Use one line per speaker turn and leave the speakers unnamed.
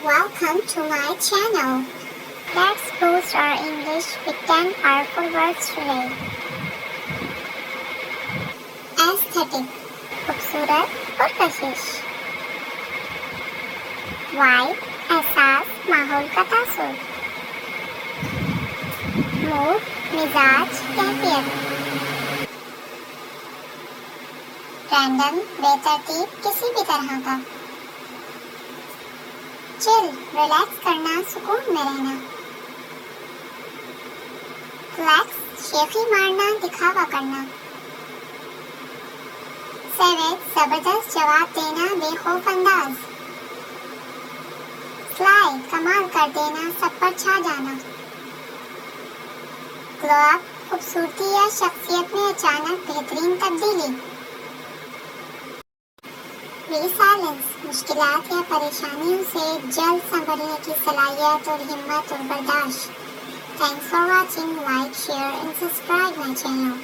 Welcome to my channel. Let's boost our English with 10 powerful words today. Aesthetic, खूबसूरत और कशिश. Vibe, एहसास, माहौल का तासुर. Mood, मिजाज, कैफियत. Random, बेतरतीब, किसी भी तरह का. चिल, रिलैक्स करना, सुकून में रहना. फ्लैक्स, शेखी मारना, दिखावा करना. सेवेज, जबरदस्त जवाब देना, बेखौफ अंदाज. फ्लाई, कमाल कर देना, सब पर छा जाना. ग्लो अप, खूबसूरती या शख्सियत में अचानक बेहतरीन तब्दीली. रिसाइलेंस, मुश्किलात या परेशानियों से जल्द संभलने की सलाहियत और हिम्मत और बर्दाश्त. Thanks for watching. Like, share and subscribe my channel.